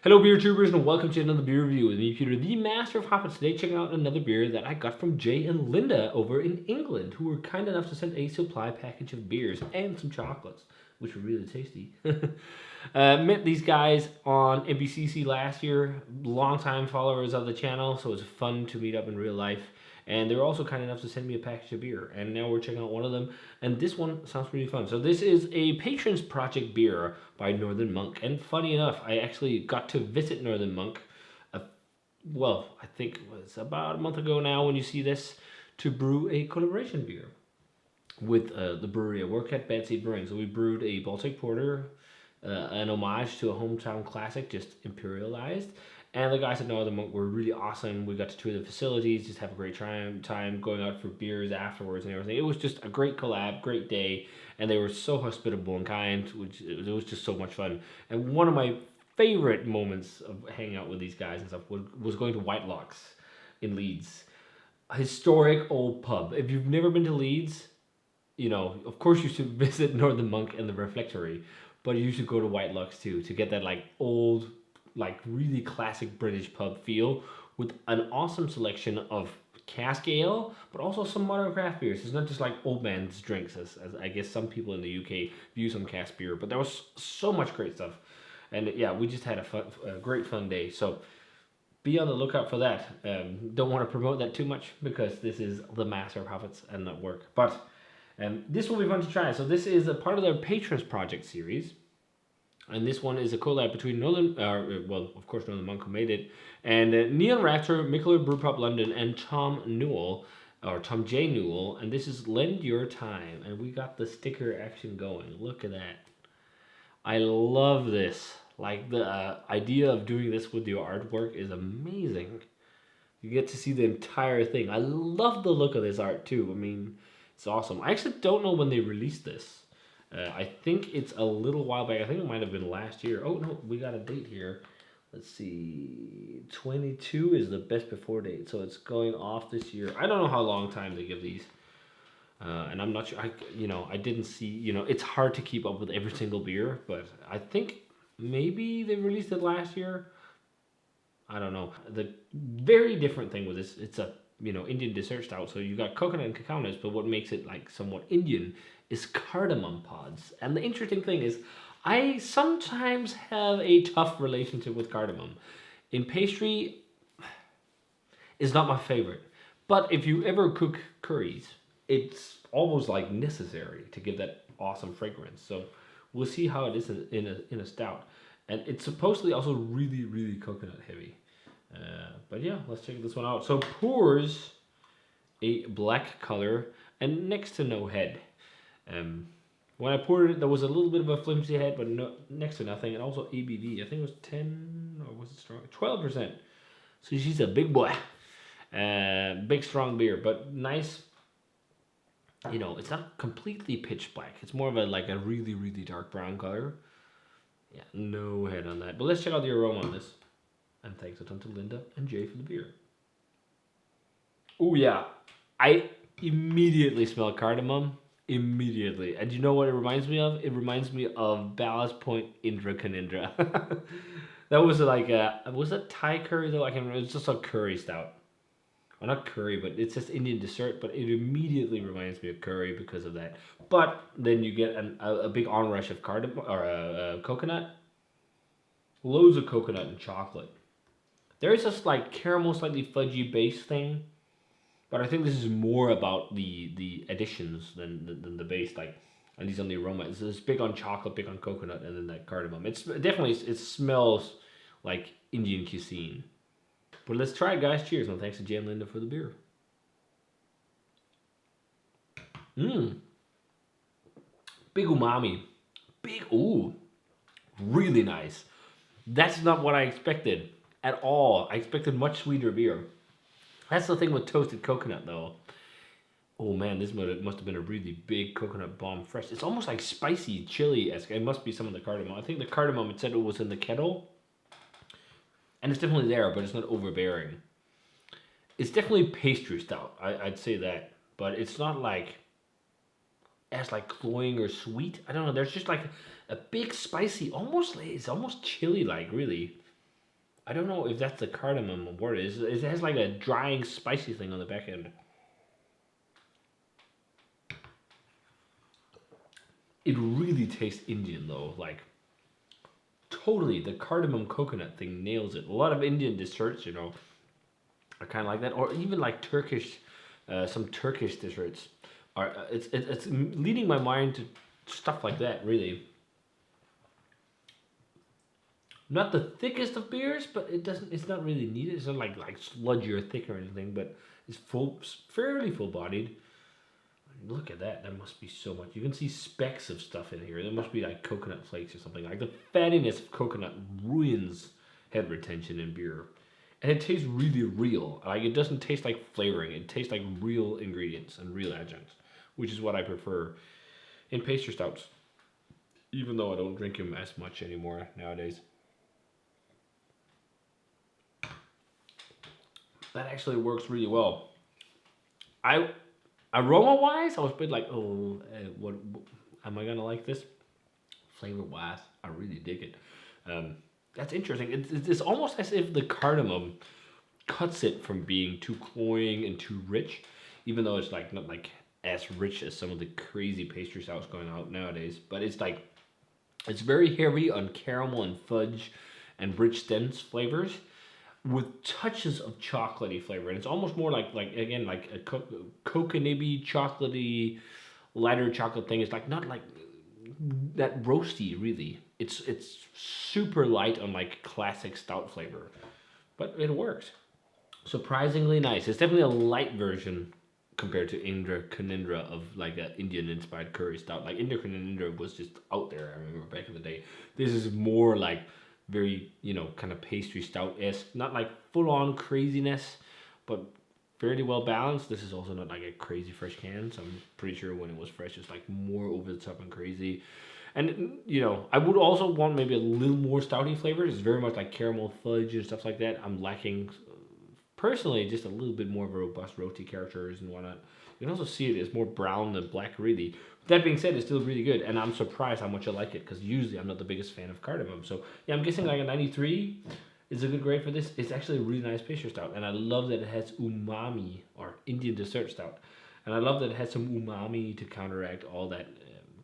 Hello beer tubers and welcome to another beer review with me, Peter, the master of hoppers. Today checking out another beer that I got from Jay and Linda over in England, who were kind enough to send a supply package of beers and some chocolates, which were really tasty. Met these guys on MBCC last year, longtime followers of the channel, so it was fun to meet up in real life. And they were also kind enough to send me a package of beer, and now we're checking out one of them, and this one sounds pretty fun. So this is a Patrons Project beer by Northern Monk, and funny enough, I actually got to visit Northern Monk, I think it was about a month ago now when you see this, to brew a collaboration beer with the brewery I work at, Bad Seed Brewing. So we brewed a Baltic Porter, an homage to a hometown classic, just imperialized. And the guys at Northern Monk were really awesome. We got to tour the facilities, just have a great time going out for beers afterwards and everything. It was just a great collab, great day, and they were so hospitable and kind, which it was just so much fun. And one of my favorite moments of hanging out with these guys and stuff was going to Whitelocks in Leeds. A historic old pub. If you've never been to Leeds, of course you should visit Northern Monk and the Reflectory, but you should go to Whitelocks too to get that old, really classic British pub feel with an awesome selection of cask ale, but also some modern craft beers. It's not just like old man's drinks, as I guess some people in the UK view some cask beer, but there was so much great stuff. And yeah, we just had a great fun day. So be on the lookout for that. Don't want to promote that too much because this is the Master of Hoppets and not work. But this will be fun to try. So this is a part of their Patrons Project series. And this one is a collab between Northern Monk who made it, and Neon Raptor, Mikkeller Brewpub London, and Tom J. Newell. And this is Lend Your Time. And we got the sticker action going. Look at that. I love this. The idea of doing this with your artwork is amazing. You get to see the entire thing. I love the look of this art too. I mean, it's awesome. I actually don't know when they released this. I think it's a little while back. I think it might have been last year. Oh, no, we got a date here. Let's see. 22 is the best before date, so it's going off this year. I don't know how long time they give these. And I'm not sure. I didn't see, it's hard to keep up with every single beer, but I think maybe they released it last year. I don't know. The very different thing with this, it's a Indian dessert stout. So you got coconut and cacao nuts, but what makes it somewhat Indian is cardamom pods. And the interesting thing is, I sometimes have a tough relationship with cardamom. In pastry, it's not my favorite. But if you ever cook curries, it's almost necessary to give that awesome fragrance. So we'll see how it is in a stout. And it's supposedly also really, really coconut heavy. But yeah, let's check this one out. So pours a black color and next to no head. When I poured it, there was a little bit of a flimsy head, but next to nothing. And also ABV, I think it was 10, or was it strong? 12%. So she's a big boy. Big, strong beer, but nice. It's not completely pitch black. It's more of a really, really dark brown color. Yeah, no head on that. But let's check out the aroma on this. And thanks a ton to Linda and Jay for the beer. Oh yeah, I immediately smell cardamom. Immediately. And you know what it reminds me of? It reminds me of Ballast Point Indra Canindra. That was was that Thai curry though? I can't remember. It's just a curry stout. Well, not curry, but it's just Indian dessert, but it immediately reminds me of curry because of that. But then you get a big onrush of cardamom, or coconut. Loads of coconut and chocolate. There is this caramel, slightly fudgy base thing, but I think this is more about the additions than the base. At least on the aroma, it's big on chocolate, big on coconut, and then that cardamom. It smells like Indian cuisine. But let's try it, guys. Cheers, and thanks to Jay and Linda for the beer. Big umami. Really nice. That's not what I expected at all. I expected much sweeter beer. That's the thing with toasted coconut, though. Oh man, this must have been a really big coconut bomb fresh. It's almost like spicy chili-esque. It must be some of the cardamom. I think the cardamom, it said it was in the kettle. And it's definitely there, but it's not overbearing. It's definitely pastry stout. I'd say that. But it's not as cloying or sweet. I don't know. There's just a big spicy, it's almost chili-like, really. I don't know if that's the cardamom or what it is. It has like a drying, spicy thing on the back end. It really tastes Indian though, like totally the cardamom coconut thing nails it. A lot of Indian desserts, you know, are kind of like that, or even like Turkish, some Turkish desserts are. It's leading my mind to stuff like that. Really, not the thickest of beers, but it doesn't. It's not really needed. It's not like sludgy or thick or anything, but it's fairly full bodied. Look at that. There must be so much. You can see specks of stuff in here. There must be like coconut flakes or something. Like the fattiness of coconut ruins head retention in beer. And it tastes really real. Like it doesn't taste like flavoring. It tastes like real ingredients and real adjuncts, which is what I prefer in pastry stouts. Even though I don't drink them as much anymore nowadays. That actually works really well. Aroma wise, I was a bit like, oh, what am I gonna like this? Flavor wise, I really dig it. That's interesting. It's almost as if the cardamom cuts it from being too cloying and too rich, even though it's like not like as rich as some of the crazy pastry stouts going out nowadays. But it's like it's very heavy on caramel and fudge and rich dense flavors, with touches of chocolatey flavor, and it's almost more like again like a coconutty, chocolatey, lighter chocolate thing. It's like not like that roasty really. It's super light on like classic stout flavor, but it works. Surprisingly nice. It's definitely a light version compared to Indra Kanindra of like an Indian inspired curry stout. Like Indra Kanindra was just out there. I remember back in the day. This is more like very, you know, kind of pastry stout-esque. Not like full-on craziness, but fairly well balanced. This is also not like a crazy fresh can, so I'm pretty sure when it was fresh, it's like more over the top and crazy. And, you know, I would also want maybe a little more stouty flavors. It's very much like caramel fudge and stuff like that. I'm lacking, personally, just a little bit more of a robust roti characters and whatnot. You can also see it as more brown than black, really. That being said, it's still really good, and I'm surprised how much I like it, because usually I'm not the biggest fan of cardamom. So, yeah, I'm guessing like a 93 is a good grade for this. It's actually a really nice pastry stout, and I love that it has umami, or Indian dessert stout. And I love that it has some umami to counteract all that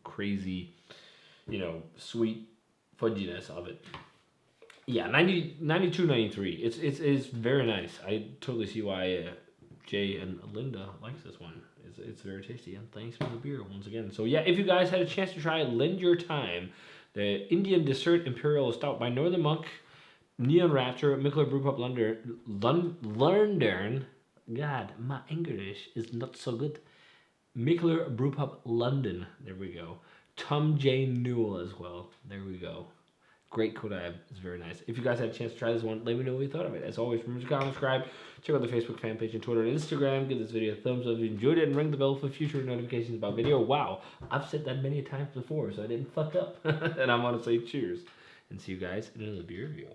crazy, you know, sweet fudginess of it. Yeah, 92, 93. It's very nice. I totally see why Jay and Linda likes this one. It's very tasty, and thanks for the beer once again. So yeah, if you guys had a chance to try it, lend your time. The Indian Dessert Imperial Stout by Northern Monk, Neon Raptor, Mikkeller Brewpub London. God, my English is not so good. Mikkeller Brewpub London. There we go. Tom J. Newell as well. There we go. Great collab. It's very nice. If you guys had a chance to try this one, let me know what you thought of it. As always, remember to comment, subscribe, check out the Facebook fan page and Twitter and Instagram. Give this video a thumbs up if you enjoyed it, and ring the bell for future notifications about video. Wow, I've said that many times before, so I didn't fuck up. And I'm going to say cheers, and see you guys in another beer review.